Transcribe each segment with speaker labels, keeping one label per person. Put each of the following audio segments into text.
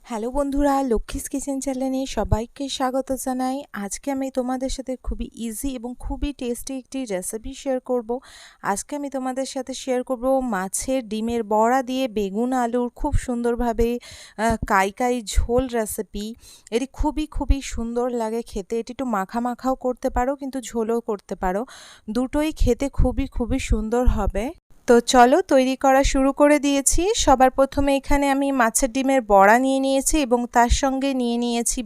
Speaker 1: Hello বন্ধুরা, Lakshmi's kitchen চ্যানেলে সবাইকে স্বাগত জানাই। আজকে আমি তোমাদের সাথে খুবই ইজি এবং খুবই টেস্টি একটি রেসিপি শেয়ার করব। আজকে আমি তোমাদের সাথে শেয়ার করব মাছের ডিমের বড়া দিয়ে বেগুন আলুর খুব সুন্দরভাবে কাই কাই ঝোল রেসিপি। এটি খুবই সুন্দর লাগে খেতে। এটি একটু মাখা মাখাও করতে পারো, কিন্তু ঝোলও করতে পারো। দুটোই খেতে খুবই সুন্দর হবে। তো চলো তৈরি করা শুরু করে দিয়েছি। সবার প্রথমে এখানে আমি মাছের ডিমের বড়া নিয়ে নিয়েছি এবং তার সঙ্গে নিয়ে নিয়েছি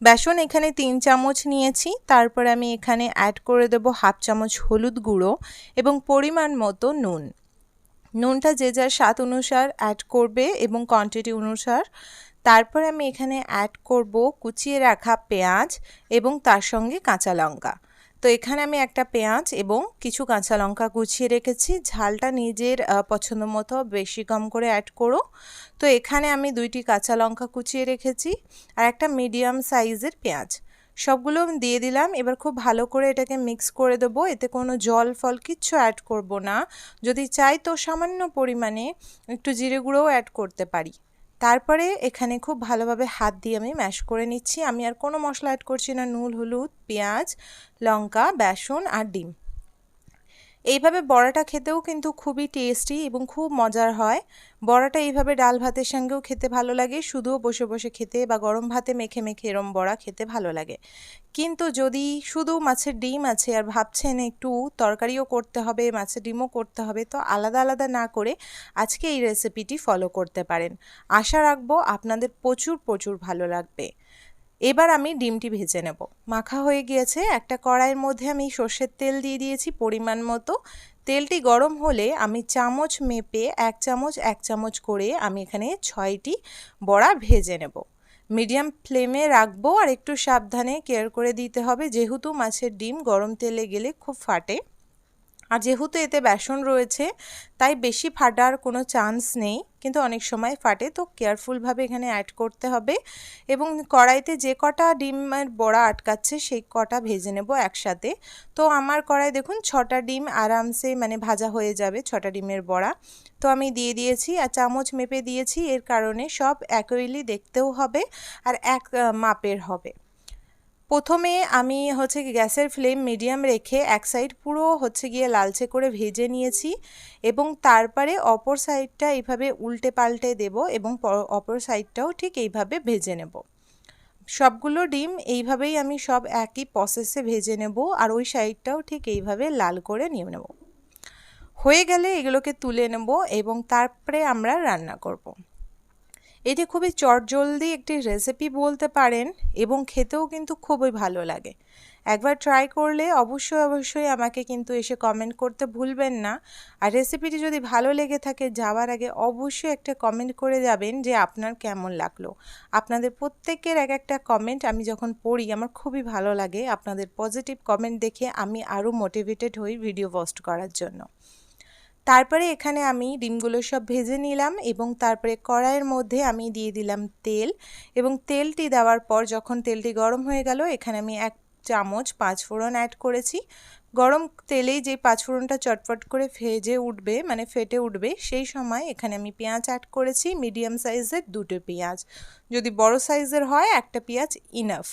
Speaker 1: বেসন এখানে 3 চামচ নিয়েছি। তারপর আমি এখানে অ্যাড করে দেব হাফ চামচ হলুদ গুঁড়ো এবং পরিমাণ মতো নুনটা যে যার স্বাদ অনুসার অ্যাড করবে এবং কোয়ান্টিটি অনুসার। তারপর আমি এখানে অ্যাড করব কুচিয়ে রাখা পেঁয়াজ এবং তার সঙ্গে কাঁচা লঙ্কা। তো এখানে আমি একটা পেঁয়াজ এবং কিছু কাঁচা লঙ্কা কুচিয়ে রেখেছি। ঝালটা নিজের পছন্দ মতো বেশি কম করে অ্যাড করো। তো এখানে আমি 2টি কাঁচা লঙ্কা কুচিয়ে রেখেছি আর একটা মিডিয়াম সাইজের পেঁয়াজ। সবগুলো দিয়ে দিলাম। এবার খুব ভালো করে এটাকে মিক্স করে দেবো। এতে কোনো জল ফল কিচ্ছু অ্যাড করব না। যদি চাই তো সামান্য পরিমাণে একটু জিরে গুঁড়োও অ্যাড করতে পারি। তারপরে এখানে খুব ভালোভাবে হাত দিয়ে আমি ম্যাশ করে নিচ্ছি। আমি আর কোনো মশলা অ্যাড করছি না। নুন, হলুদ, পেঁয়াজ, লঙ্কা, বেসন আর ডিম। এইভাবে বড়াটা খেতেও কিন্তু খুবই টেস্টি এবং খুব মজার হয়। বড়াটা এইভাবে ডাল ভাতের সঙ্গেও খেতে ভালো লাগে, শুধুও বসে খেতে বা গরম ভাতে মেখে এরম বড়া খেতে ভালো লাগে। কিন্তু যদি শুধু মাছের ডিম আছে আর ভাবছেন একটু তরকারিও করতে হবে, মাছের ডিমও করতে হবে, তো আলাদা না করে আজকে এই রেসিপিটি ফলো করতে পারেন। আশা রাখবো আপনাদের প্রচুর ভালো লাগবে। এবার আমি ডিমটি ভেজে নেব। মাখা হয়ে গিয়েছে। একটা কড়াইয়ের মধ্যে আমি সর্ষের তেল দিয়ে দিয়েছি পরিমাণ মতো। তেলটি গরম হলে আমি চামচ মেপে এক চামচ করে আমি এখানে 6টি বড়া ভেজে নেব। মিডিয়াম ফ্লেমে রাখবো আর একটু সাবধানে কেয়ার করে দিতে হবে, যেহেতু মাছের ডিম গরম তেলে গেলে খুব ফাটে। আর যেহেতু এতে বেসন রয়েছে তাই বেশি ফাটার কোনো চান্স নেই, কিন্তু অনেক সময় ফাটে, তো কেয়ারফুলভাবে এখানে অ্যাড করতে হবে। এবং কড়াইতে যে কটা ডিমের বড়া আটকাচ্ছে সেই কটা ভেজে নেব একসাথে। তো আমার কড়াই দেখুন 6টা ডিম আরামসে ভাজা হয়ে যাবে, 6টা ডিমের বড়া। তো আমি দিয়ে দিয়েছি আর চামচ মেপে দিয়েছি, এর কারণে সব একইলি দেখতেও হবে আর এক মাপের হবে। প্রথমে আমি গ্যাসের ফ্লেম মিডিয়াম রেখে এক সাইড পুরো গিয়ে লালচে করে ভেজে নিয়েছি এবং তারপরে অপর সাইডটা এইভাবে উল্টে পাল্টে দেব এবং অপর সাইডটাও ঠিক এইভাবে ভেজে নেব। সবগুলো ডিম এইভাবেই আমি সব একই প্রসেসে ভেজে নেব আর ওই সাইডটাও ঠিক এইভাবে লাল করে নিয়ে নেব। হয়ে গেলে এগুলোকে তুলে নেব এবং তারপরে আমরা রান্না করব। এটি খুবই চটজলদি একটি রেসিপি বলতে পারেন এবং খেতেও কিন্তু খুবই ভালো লাগে। একবার ট্রাই করলে অবশ্যই আমাকে কিন্তু এসে কমেন্ট করতে ভুলবেন না। আর রেসিপিটি যদি ভালো লেগে থাকে যাওয়ার আগে অবশ্যই একটা কমেন্ট করে যাবেন যে আপনার কেমন লাগলো। আপনাদের প্রত্যেকের একটা কমেন্ট আমি যখন পড়ি আমার খুবই ভালো লাগে। আপনাদের পজিটিভ কমেন্ট দেখে আমি আরও মোটিভেটেড হই ভিডিও পোস্ট করার জন্য। তারপরে এখানে আমি ডিমগুলো সব ভেজে নিলাম এবং তারপরে কড়াইয়ের মধ্যে আমি দিয়ে দিলাম তেল এবং তেলটি দেওয়ার পর যখন তেলটি গরম হয়ে গেল এখানে আমি 1 চামচ 5 ফোড়ন অ্যাড করেছি। গরম তেলেই যে 5 ফোড়নটা চটপট করে ফেটে উঠবে সেই সময় এখানে আমি পেঁয়াজ অ্যাড করেছি। মিডিয়াম সাইজের 2টো পেঁয়াজ, যদি বড় সাইজের হয় একটা পেঁয়াজ ইনাফ।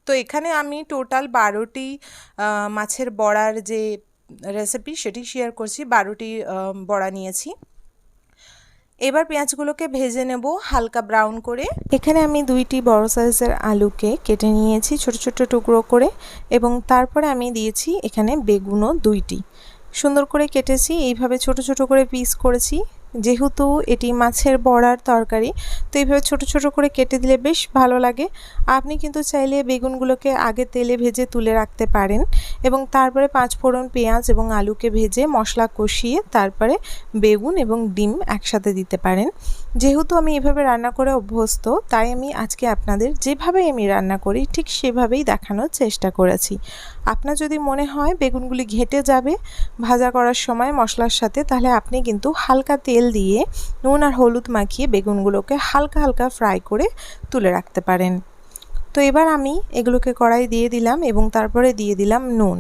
Speaker 1: তো এখানে আমি টোটাল 12টি মাছের বড়ার যে রেসিপি সেটি শেয়ার করছি। 12টি বড়া নিয়েছি। এবার পেঁয়াজগুলোকে ভেজে নেব হালকা ব্রাউন করে। এখানে আমি 2টি বড় সাইজের আলুকে কেটে নিয়েছি ছোট টুকরো করে এবং তারপরে আমি দিয়েছি এখানে বেগুনও 2টি সুন্দর করে কেটেছি। এইভাবে ছোট করে পিস করেছি, যেহেতু এটি মাছের বড়ার তরকারি তো এইভাবে ছোট করে কেটে দিলে বেশ ভালো লাগে। আপনি কিন্তু চাইলে বেগুনগুলোকে আগে তেলে ভেজে তুলে রাখতে পারেন এবং তারপরে 5 ফোড়ন পেঁয়াজ এবং আলুকে ভেজে মশলা কষিয়ে তারপরে বেগুন এবং ডিম একসাথে দিতে পারেন। যেহেতু আমি এভাবে রান্না করে অভ্যস্ত তাই আমি আজকে আপনাদের যেভাবে আমি রান্না করি ঠিক সেভাবেই দেখানোর চেষ্টা করেছি। আপনার যদি মনে হয় বেগুনগুলি ঘেটে যাবে ভাজা করার সময় মশলার সাথে, তাহলে আপনি কিন্তু হালকা তেল দিয়ে নুন আর হলুদ মাখিয়ে বেগুনগুলোকে হালকা ফ্রাই করে তুলে রাখতে পারেন। তো এবার আমি এগুলোকে কড়াই দিয়ে দিলাম এবং তারপরে দিয়ে দিলাম নুন।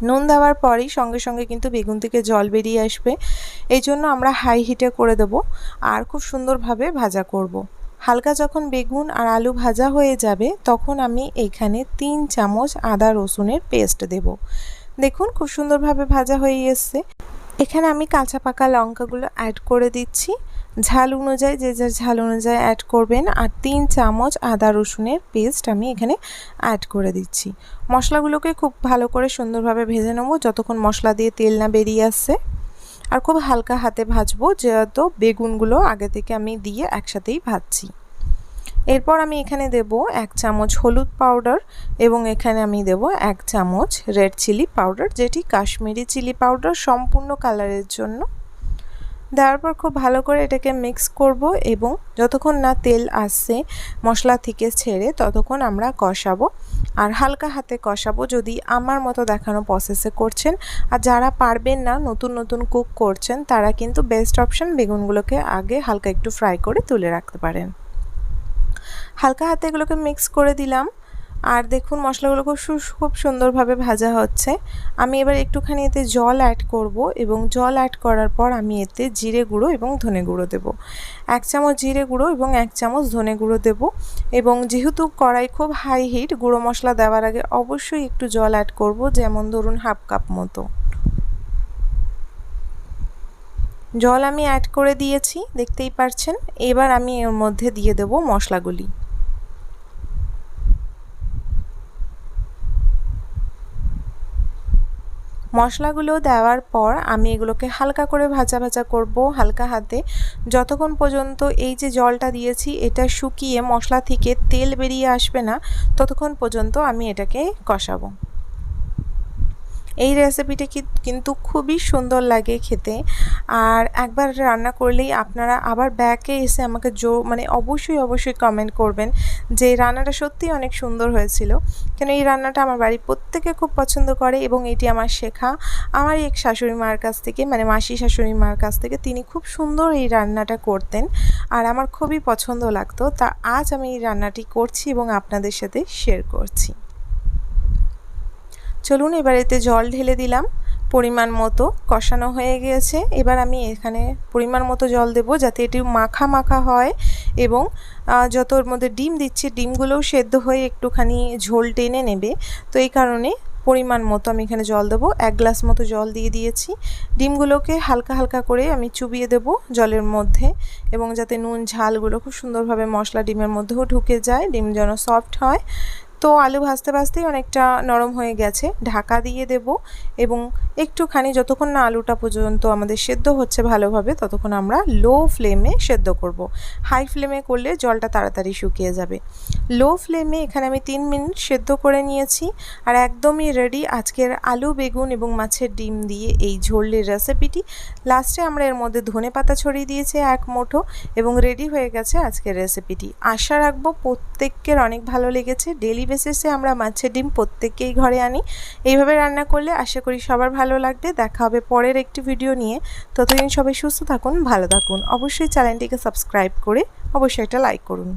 Speaker 1: নুন দেওয়ার পরেই সঙ্গে সঙ্গে কিন্তু বেগুন থেকে জল বেরিয়ে আসবে, এই জন্য আমরা হাই হিটে করে দেব আর খুব সুন্দরভাবে ভাজা করব। হালকা যখন বেগুন আর আলু ভাজা হয়ে যাবে তখন আমি এখানে 3 চামচ আদা রসুনের পেস্ট দেব। দেখুন খুব সুন্দরভাবে ভাজা হয়ে এসছে। এখানে আমি কাঁচা পাকা লঙ্কাগুলো অ্যাড করে দিচ্ছি, ঝাল অনুযায়ী যে যার ঝাল অনুযায়ী অ্যাড করবেন। আর 3 চামচ আদা রসুনের পেস্ট আমি এখানে অ্যাড করে দিচ্ছি। মশলাগুলোকে খুব ভালো করে সুন্দরভাবে ভেজে নেব যতক্ষণ মশলা দিয়ে তেল না বেরিয়ে আসছে, আর খুব হালকা হাতে ভাজবো যেহেতু বেগুনগুলো আগে থেকে আমি দিয়ে একসাথেই ভাজছি। এরপর আমি এখানে দেব 1 চামচ হলুদ পাউডার এবং এখানে আমি দেব 1 চামচ রেড চিলি পাউডার, যেটি কাশ্মীরি চিলি পাউডার সম্পূর্ণ কালারের জন্য। দেওয়ার পর খুব ভালো করে এটাকে মিক্স করব এবং যতক্ষণ না তেল আসছে মশলা থেকে ছেড়ে ততক্ষণ আমরা কষাবো, আর হালকা হাতে কষাবো যদি আমার মতো দেখানো প্রসেসে করছেন। আর যারা পারবেন না, নতুন নতুন কুক করছেন, তারা কিন্তু বেস্ট অপশন বেগুনগুলোকে আগে হালকা একটু ফ্রাই করে তুলে রাখতে পারেন। হালকা হাতে এগুলোকে মিক্স করে দিলাম আর দেখুন মশলাগুলো খুব সুন্দরভাবে ভাজা হচ্ছে। আমি এবার একটুখানি এতে জল অ্যাড করব এবং জল অ্যাড করার পর আমি এতে জিরে গুঁড়ো এবং ধনে গুঁড়ো দেব। 1 চামচ জিরে গুঁড়ো এবং 1 চামচ ধনে গুঁড়ো দেব। এবং যেহেতু কড়াই খুব হাই হিট, গুঁড়ো মশলা দেওয়ার আগে অবশ্যই একটু জল অ্যাড করব, যেমন ধরুন 1/2 কাপ মতো। জল আমি অ্যাড করে দিয়েছি, দেখতেই পাচ্ছেন। এবার আমি এর মধ্যে দিয়ে দেব মশলাগুলি। মশলাগুলো দেওয়ার পর আমি এগুলোকে হালকা করে ভাজা ভাজা করব হালকা হাতে, যতক্ষণ পর্যন্ত এই যে জলটা দিয়েছি এটা শুকিয়ে মশলা থেকে তেল বেরিয়ে আসবে না ততক্ষণ পর্যন্ত আমি এটাকে কষাবো। এই রেসিপিটা কিন্তু খুবই সুন্দর লাগে খেতে, আর একবার রান্না করলেই আপনারা আবার ব্যাকে এসে আমাকে অবশ্যই কমেন্ট করবেন যে রান্নাটা সত্যিই অনেক সুন্দর হয়েছিল। কেন এই রান্নাটা আমার বাড়ির প্রত্যেকে খুব পছন্দ করে এবং এটি আমার শেখা আমার এক শাশুড়ি মার কাছ থেকে, মানে মাসি শাশুড়ি মার কাছ থেকে। তিনি খুব সুন্দর এই রান্নাটা করতেন আর আমার খুবই পছন্দ লাগতো। তা আজ আমি এই রান্নাটি করছি এবং আপনাদের সাথে শেয়ার করছি। চলুন এবার এতে জল ঢেলে দিলাম পরিমাণ মতো। কষানো হয়ে গিয়েছে, এবার আমি এখানে পরিমাণ মতো জল দেব যাতে এটি মাখা মাখা হয় এবং যত ওর মধ্যে ডিম দিচ্ছি ডিমগুলোও সেদ্ধ হয়ে একটুখানি ঝোল টেনে নেবে। তো এই কারণে পরিমাণ মতো আমি এখানে জল দেবো। 1 গ্লাস মতো জল দিয়ে দিয়েছি। ডিমগুলোকে হালকা হালকা করে আমি চুবিয়ে দেব জলের মধ্যে এবং যাতে নুন ঝালগুলো খুব সুন্দরভাবে মশলা ডিমের মধ্যেও ঢুকে যায়, ডিম যেন সফট হয়। তো আলু ভাজতে ভাজতেই অনেকটা নরম হয়ে গেছে, ঢাকা দিয়ে দেব এবং একটুখানি যতক্ষণ না আলুটা পর্যন্ত আমাদের সেদ্ধ হচ্ছে ভালোভাবে ততক্ষণ আমরা লো ফ্লেমে সেদ্ধ করব। হাই ফ্লেমে করলে জলটা তাড়াতাড়ি শুকিয়ে যাবে। লো ফ্লেমে এখানে আমি 3 মিনিট সেদ্ধ করে নিয়েছি আর একদমই রেডি আজকের আলু বেগুন এবং মাছের ডিম দিয়ে এই ঝোলের রেসিপিটি। লাস্টে আমরা এর মধ্যে ধনেপাতা ছড়িয়ে দিয়েছি 1 মুঠো এবং রেডি হয়ে গেছে আজকের রেসিপিটি। আশা রাখবো প্রত্যেকের অনেক ভালো লেগেছে। ডেলি বেসিসে আমরা মাছের ডিম প্রত্যেককেই ঘরে আনি, এইভাবে রান্না করলে আশা করি সবার ভালো লাগবে। দেখা হবে পরের একটি ভিডিও নিয়ে, ততদিন সবাই সুস্থ থাকুন, ভালো থাকুন। অবশ্যই চ্যানেলটিকে সাবস্ক্রাইব করে অবশ্যই একটা লাইক করুন।